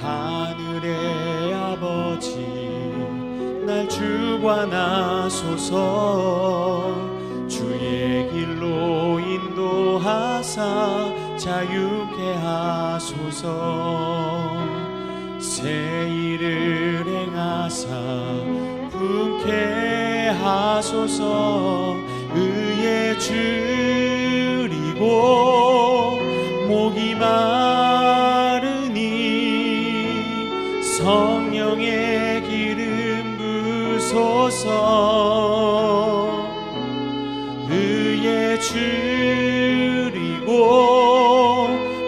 하늘의 아버지 날 주관하소서. 주의 길로 인도하사 자유케 하소서. 새 일을 행하사 분케 하소서. 의에 줄이고 목이 마르니 성령의 기름 부소서. 의에 줄이고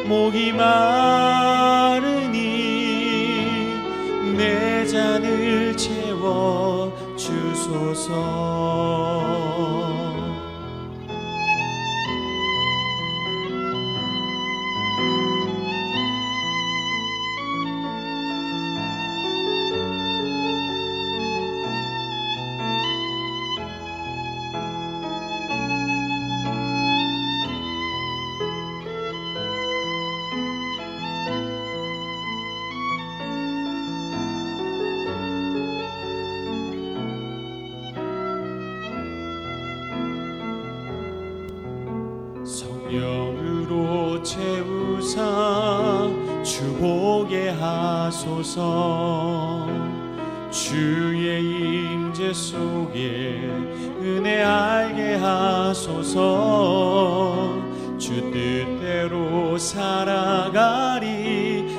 목이 마르니 내 잔을 채워 주소서. 성령으로 채우사 주보게 하소서. 주의 임재 속에 은혜 알게 하소서. 주 뜻대로 살아가리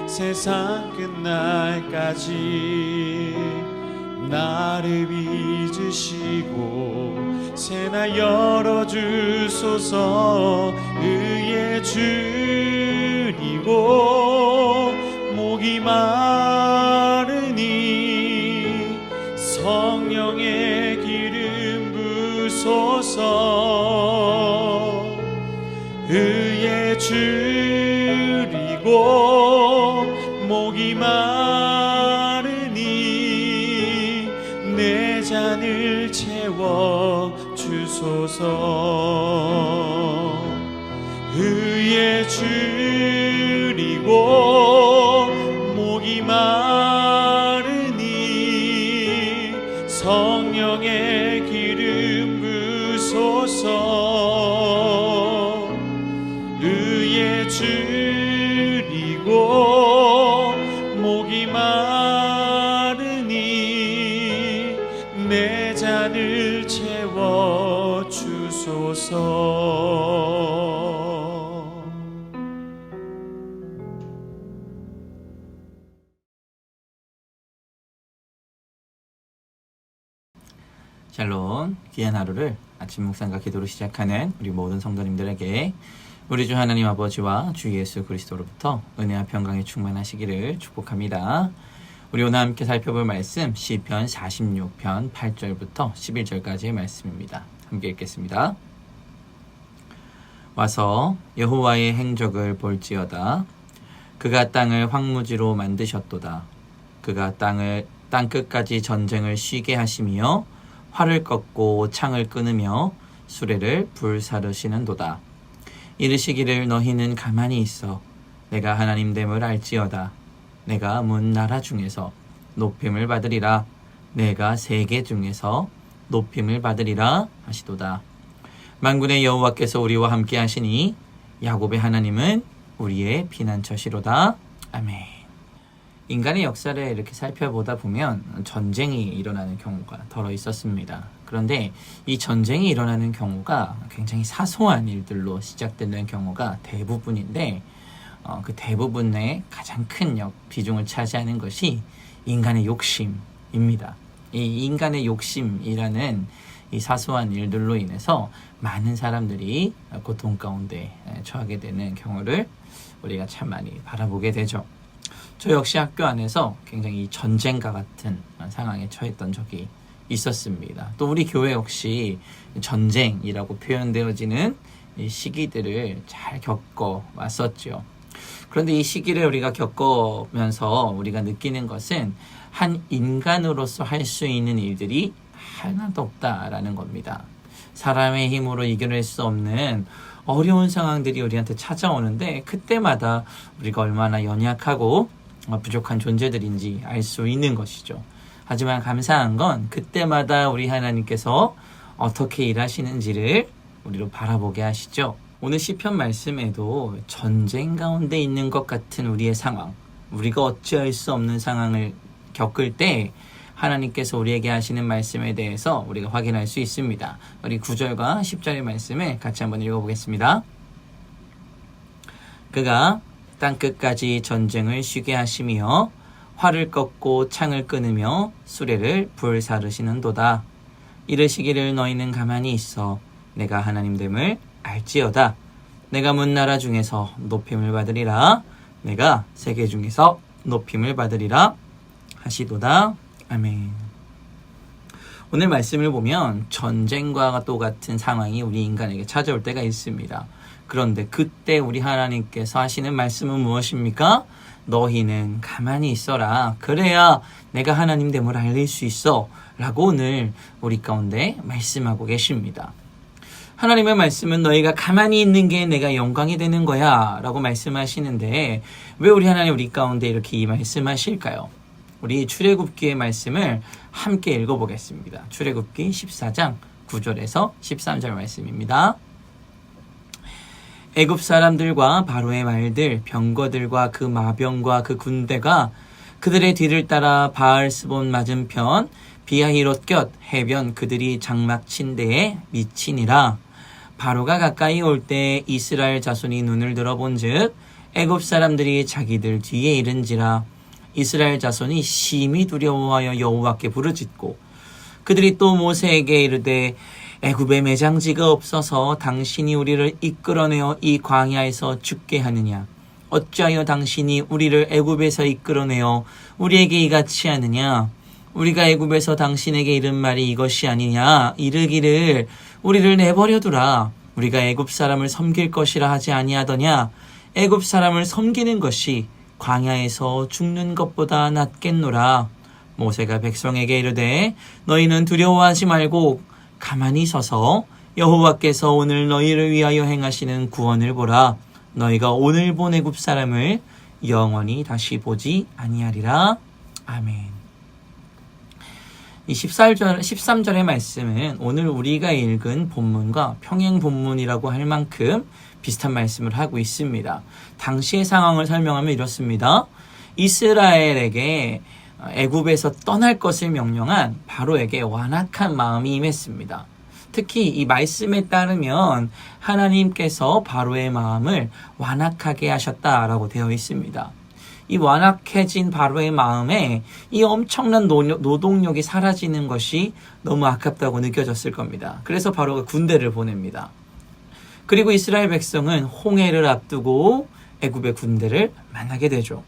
세상 끝날까지. 나를 빚으시고 새나 열어주소서. 의에 줄이고 목이 마르니 성령의 기름 부소서. 의에 줄이고 목이 마르니 내 잔을 채워 주소서. 의에 줄이고 목이 마르니 성령의 기름 부소서. 의에 줄이고 목이 마르니 내 잔을 채워 주소서. 샬롬, 귀한 하루를 아침 묵상과 기도로 시작하는 우리 모든 성도님들에게 우리 주 하나님 아버지와 주 예수 그리스도로부터 은혜와 평강이 충만하시기를 축복합니다. 우리 오늘 함께 살펴볼 말씀 시편 46편 8절부터 11절까지의 말씀입니다. 함께 읽겠습니다. 와서 여호와의 행적을 볼지어다. 그가 땅을 황무지로 만드셨도다. 그가 땅 끝까지 전쟁을 쉬게 하시며 활을 꺾고 창을 끊으며 수레를 불사르시는도다. 이르시기를 너희는 가만히 있어 내가 하나님됨을 알지어다. 내가 문 나라 중에서 높임을 받으리라. 내가 세계 중에서 높임을 받으리라 하시도다. 만군의 여호와께서 우리와 함께 하시니 야곱의 하나님은 우리의 피난처시로다. 아멘. 인간의 역사를 이렇게 살펴보다 보면 전쟁이 일어나는 경우가 더러 있었습니다. 그런데 이 전쟁이 일어나는 경우가 굉장히 사소한 일들로 시작되는 경우가 대부분인데 그 대부분의 가장 큰 비중을 차지하는 것이 인간의 욕심입니다. 이 인간의 욕심이라는 이 사소한 일들로 인해서 많은 사람들이 고통 가운데 처하게 되는 경우를 우리가 참 많이 바라보게 되죠. 저 역시 학교 안에서 굉장히 전쟁과 같은 상황에 처했던 적이 있었습니다. 또 우리 교회 역시 전쟁이라고 표현되어지는 이 시기들을 잘 겪어 왔었죠. 그런데 이 시기를 우리가 겪으면서 우리가 느끼는 것은 한 인간으로서 할 수 있는 일들이 하나도 없다라는 겁니다. 사람의 힘으로 이겨낼 수 없는 어려운 상황들이 우리한테 찾아오는데 그때마다 우리가 얼마나 연약하고 부족한 존재들인지 알 수 있는 것이죠. 하지만 감사한 건 그때마다 우리 하나님께서 어떻게 일하시는지를 우리로 바라보게 하시죠. 오늘 시편 말씀에도 전쟁 가운데 있는 것 같은 우리의 상황, 우리가 어찌할 수 없는 상황을 겪을 때 하나님께서 우리에게 하시는 말씀에 대해서 우리가 확인할 수 있습니다. 우리 9절과 10절의 말씀을 같이 한번 읽어보겠습니다. 그가 땅끝까지 전쟁을 쉬게 하시며 활을 꺾고 창을 끊으며 수레를 불사르시는도다. 이르시기를 너희는 가만히 있어 내가 하나님됨을 알지어다. 내가 문나라 중에서 높임을 받으리라. 내가 세계 중에서 높임을 받으리라 하시도다. 아멘. 오늘 말씀을 보면 전쟁과 똑같은 상황이 우리 인간에게 찾아올 때가 있습니다. 그런데 그때 우리 하나님께서 하시는 말씀은 무엇입니까? 너희는 가만히 있어라. 그래야 내가 하나님됨을 알릴 수 있어. 라고 오늘 우리 가운데 말씀하고 계십니다. 하나님의 말씀은 너희가 가만히 있는 게 내가 영광이 되는 거야 라고 말씀하시는데 왜 우리 하나님 우리 가운데 이렇게 이 말씀하실까요? 우리 출애굽기의 말씀을 함께 읽어보겠습니다. 출애굽기 14장 9절에서 13절 말씀입니다. 애굽 사람들과 바로의 말들, 병거들과 그 마병과 그 군대가 그들의 뒤를 따라 바알스본 맞은편 비하히롯 곁 해변 그들이 장막 친 데에 미치니라. 바로가 가까이 올 때 이스라엘 자손이 눈을 들어본즉 애굽 사람들이 자기들 뒤에 이른지라. 이스라엘 자손이 심히 두려워하여 여호와께 부르짖고 그들이 또 모세에게 이르되 애굽에 매장지가 없어서 당신이 우리를 이끌어내어 이 광야에서 죽게 하느냐? 어찌하여 당신이 우리를 애굽에서 이끌어내어 우리에게 이같이 하느냐? 우리가 애굽에서 당신에게 이른 말이 이것이 아니냐? 이르기를 우리를 내버려두라. 우리가 애굽 사람을 섬길 것이라 하지 아니하더냐? 애굽 사람을 섬기는 것이 광야에서 죽는 것보다 낫겠노라. 모세가 백성에게 이르되 너희는 두려워하지 말고 가만히 서서 여호와께서 오늘 너희를 위하여 행하시는 구원을 보라. 너희가 오늘 본 애굽 사람을 영원히 다시 보지 아니하리라. 아멘. 이 13절의 말씀은 오늘 우리가 읽은 본문과 평행 본문이라고 할 만큼 비슷한 말씀을 하고 있습니다. 당시의 상황을 설명하면 이렇습니다. 이스라엘에게 애굽에서 떠날 것을 명령한 바로에게 완악한 마음이 임했습니다. 특히 이 말씀에 따르면 하나님께서 바로의 마음을 완악하게 하셨다라고 되어 있습니다. 이 완악해진 바로의 마음에 이 엄청난 노동력이 사라지는 것이 너무 아깝다고 느껴졌을 겁니다. 그래서 바로가 군대를 보냅니다. 그리고 이스라엘 백성은 홍해를 앞두고 애굽의 군대를 만나게 되죠.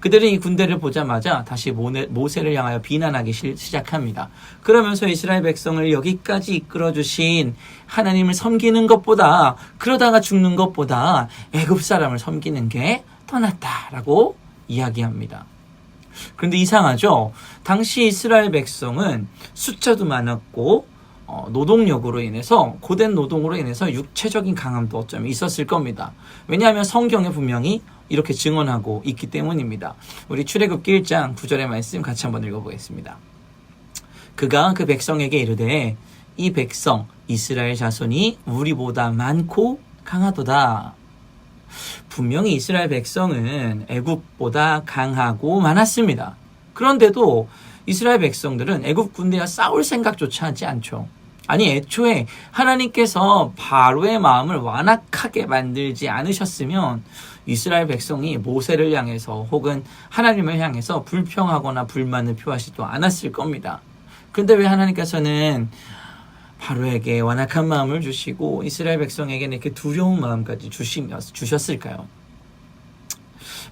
그들은 이 군대를 보자마자 다시 모세를 향하여 비난하기 시작합니다. 그러면서 이스라엘 백성을 여기까지 이끌어주신 하나님을 섬기는 것보다, 그러다가 죽는 것보다 애굽 사람을 섬기는 게 더 낫다라고 이야기합니다. 그런데 이상하죠? 당시 이스라엘 백성은 숫자도 많았고 노동력으로 인해서, 고된 노동으로 인해서 육체적인 강함도 어쩌면 있었을 겁니다. 왜냐하면 성경에 분명히 이렇게 증언하고 있기 때문입니다. 우리 출애굽기 1장 9절의 말씀 같이 한번 읽어보겠습니다. 그가 그 백성에게 이르되 이 백성 이스라엘 자손이 우리보다 많고 강하도다. 분명히 이스라엘 백성은 애굽보다 강하고 많았습니다. 그런데도 이스라엘 백성들은 애굽 군대와 싸울 생각조차 하지 않죠. 아니, 애초에 하나님께서 바로의 마음을 완악하게 만들지 않으셨으면 이스라엘 백성이 모세를 향해서 혹은 하나님을 향해서 불평하거나 불만을 표하지도 않았을 겁니다. 그런데 왜 하나님께서는 바로에게 완악한 마음을 주시고 이스라엘 백성에게는 이렇게 두려운 마음까지 주셨을까요?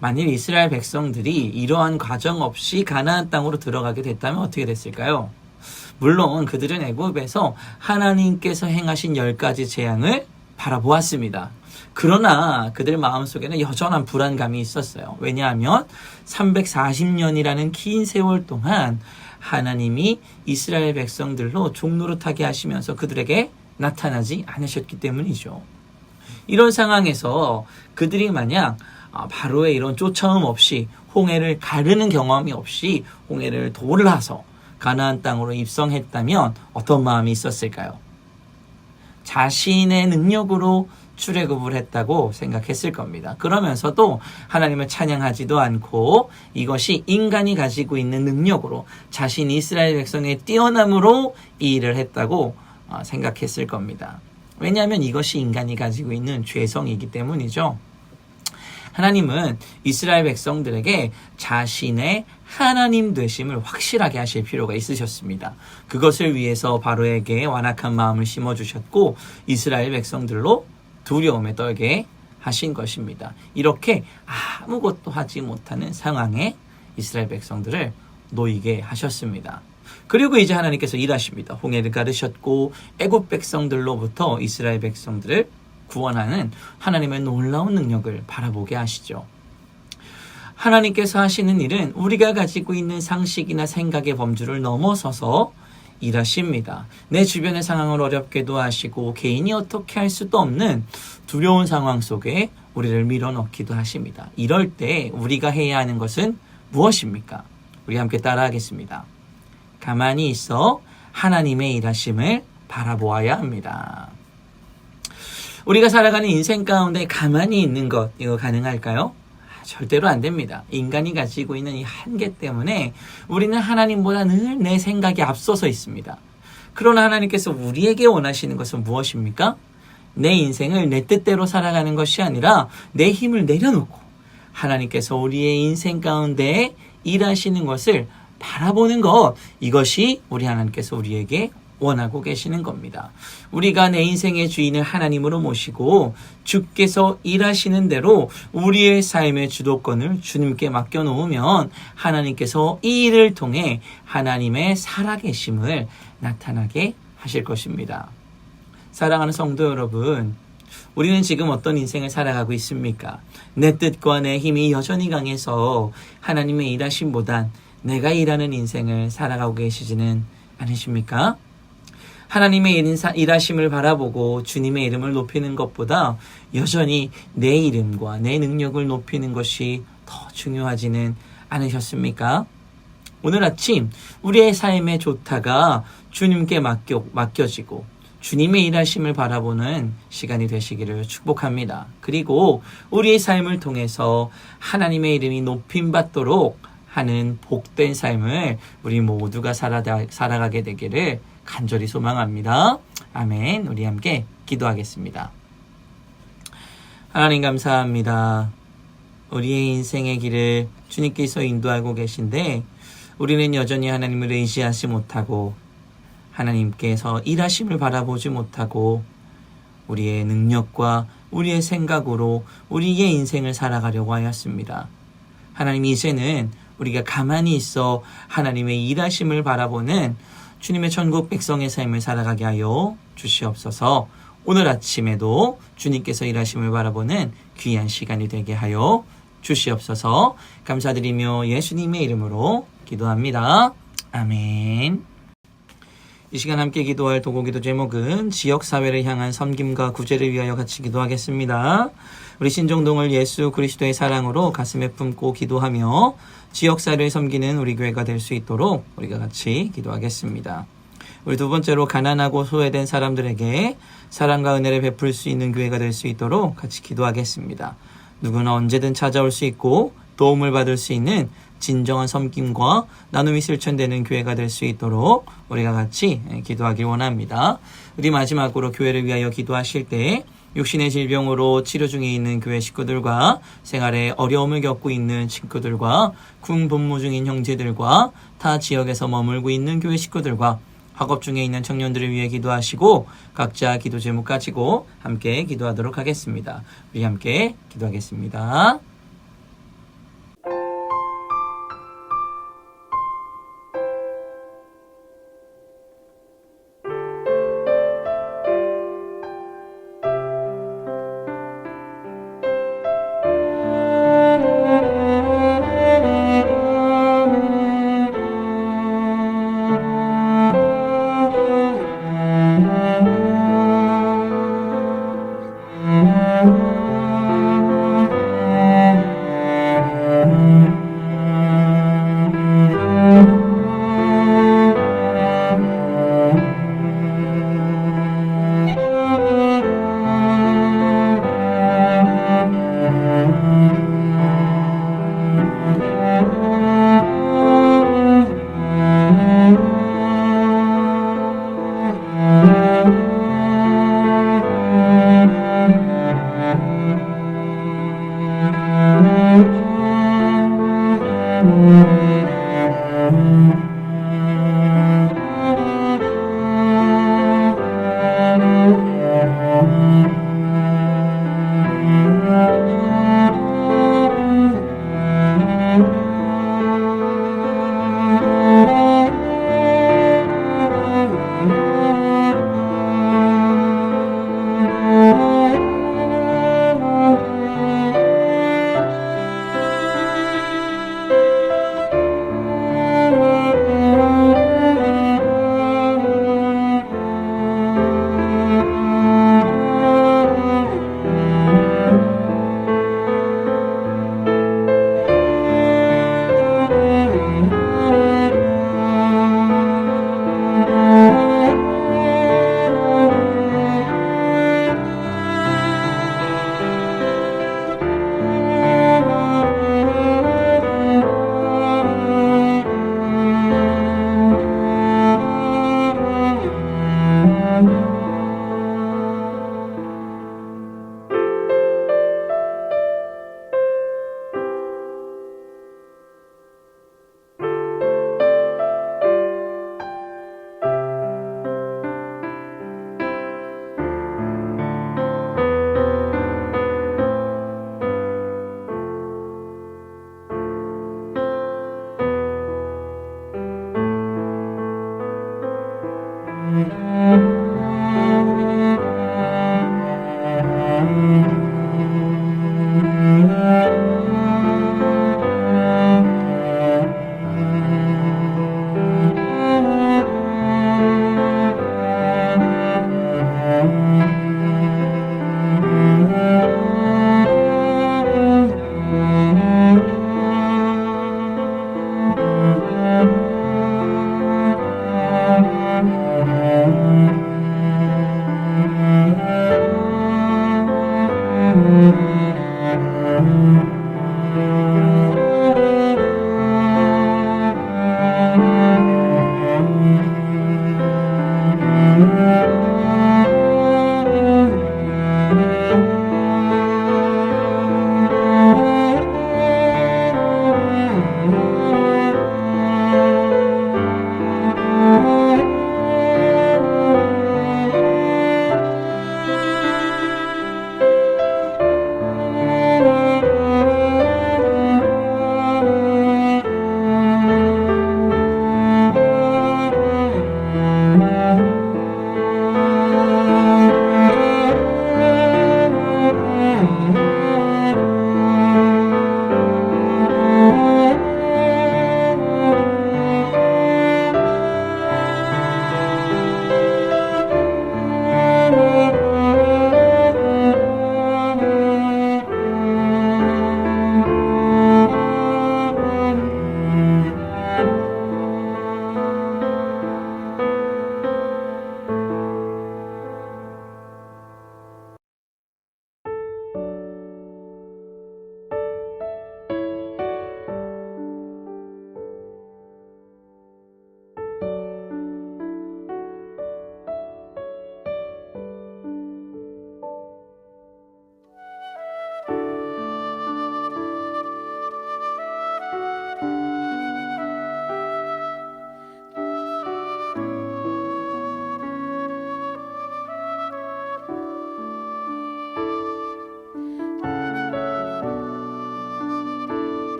만일 이스라엘 백성들이 이러한 과정 없이 가나안 땅으로 들어가게 됐다면 어떻게 됐을까요? 물론 그들은 애굽에서 하나님께서 행하신 10가지 재앙을 바라보았습니다. 그러나 그들 마음속에는 여전한 불안감이 있었어요. 왜냐하면 340년이라는 긴 세월 동안 하나님이 이스라엘 백성들로 종노릇하게 하시면서 그들에게 나타나지 않으셨기 때문이죠. 이런 상황에서 그들이 만약 바로의 이런 쫓아옴 없이 홍해를 가르는 경험이 없이 홍해를 돌아서 가나안 땅으로 입성했다면 어떤 마음이 있었을까요? 자신의 능력으로 출애굽을 했다고 생각했을 겁니다. 그러면서도 하나님을 찬양하지도 않고 이것이 인간이 가지고 있는 능력으로 자신 이스라엘 백성의 뛰어남으로 이 일을 했다고 생각했을 겁니다. 왜냐하면 이것이 인간이 가지고 있는 죄성이기 때문이죠. 하나님은 이스라엘 백성들에게 자신의 하나님 되심을 확실하게 하실 필요가 있으셨습니다. 그것을 위해서 바로에게 완악한 마음을 심어주셨고 이스라엘 백성들로 두려움에 떨게 하신 것입니다. 이렇게 아무것도 하지 못하는 상황에 이스라엘 백성들을 놓이게 하셨습니다. 그리고 이제 하나님께서 일하십니다. 홍해를 가르셨고 애굽 백성들로부터 이스라엘 백성들을 구원하는 하나님의 놀라운 능력을 바라보게 하시죠. 하나님께서 하시는 일은 우리가 가지고 있는 상식이나 생각의 범주를 넘어서서 일하십니다. 내 주변의 상황을 어렵게도 하시고 개인이 어떻게 할 수도 없는 두려운 상황 속에 우리를 밀어넣기도 하십니다. 이럴 때 우리가 해야 하는 것은 무엇입니까? 우리 함께 따라하겠습니다. 가만히 있어 하나님의 일하심을 바라보아야 합니다. 우리가 살아가는 인생 가운데 가만히 있는 것, 이거 가능할까요? 절대로 안 됩니다. 인간이 가지고 있는 이 한계 때문에 우리는 하나님보다 늘 내 생각이 앞서서 있습니다. 그러나 하나님께서 우리에게 원하시는 것은 무엇입니까? 내 인생을 내 뜻대로 살아가는 것이 아니라 내 힘을 내려놓고 하나님께서 우리의 인생 가운데 일하시는 것을 바라보는 것, 이것이 우리 하나님께서 우리에게 원하고 계시는 겁니다. 우리가 내 인생의 주인을 하나님으로 모시고 주께서 일하시는 대로 우리의 삶의 주도권을 주님께 맡겨놓으면 하나님께서 이 일을 통해 하나님의 살아계심을 나타나게 하실 것입니다. 사랑하는 성도 여러분, 우리는 지금 어떤 인생을 살아가고 있습니까? 내 뜻과 내 힘이 여전히 강해서 하나님의 일하심보단 내가 일하는 인생을 살아가고 계시지는 않으십니까? 하나님의 일하심을 바라보고 주님의 이름을 높이는 것보다 여전히 내 이름과 내 능력을 높이는 것이 더 중요하지는 않으셨습니까? 오늘 아침 우리의 삶의 조타가 주님께 맡겨지고 주님의 일하심을 바라보는 시간이 되시기를 축복합니다. 그리고 우리의 삶을 통해서 하나님의 이름이 높임받도록 하는 복된 삶을 우리 모두가 살아가게 되기를 간절히 소망합니다. 아멘. 우리 함께 기도하겠습니다. 하나님 감사합니다. 우리의 인생의 길을 주님께서 인도하고 계신데 우리는 여전히 하나님을 의지하지 못하고 하나님께서 일하심을 바라보지 못하고 우리의 능력과 우리의 생각으로 우리의 인생을 살아가려고 하였습니다. 하나님, 이제는 우리가 가만히 있어 하나님의 일하심을 바라보는 주님의 천국 백성의 삶을 살아가게 하여 주시옵소서. 오늘 아침에도 주님께서 일하심을 바라보는 귀한 시간이 되게 하여 주시옵소서. 감사드리며 예수님의 이름으로 기도합니다. 아멘. 이 시간 함께 기도할 도고기도 제목은 지역사회를 향한 섬김과 구제를 위하여 같이 기도하겠습니다. 우리 신정동을 예수 그리스도의 사랑으로 가슴에 품고 기도하며 지역사회를 섬기는 우리 교회가 될 수 있도록 우리가 같이 기도하겠습니다. 우리 두 번째로 가난하고 소외된 사람들에게 사랑과 은혜를 베풀 수 있는 교회가 될 수 있도록 같이 기도하겠습니다. 누구나 언제든 찾아올 수 있고 도움을 받을 수 있는 진정한 섬김과 나눔이 실천되는 교회가 될 수 있도록 우리가 같이 기도하길 원합니다. 우리 마지막으로 교회를 위하여 기도하실 때 육신의 질병으로 치료 중에 있는 교회 식구들과 생활에 어려움을 겪고 있는 친구들과 군 복무 중인 형제들과 타 지역에서 머물고 있는 교회 식구들과 학업 중에 있는 청년들을 위해 기도하시고 각자 기도 제목 가지고 함께 기도하도록 하겠습니다. 우리 함께 기도하겠습니다. 아멘.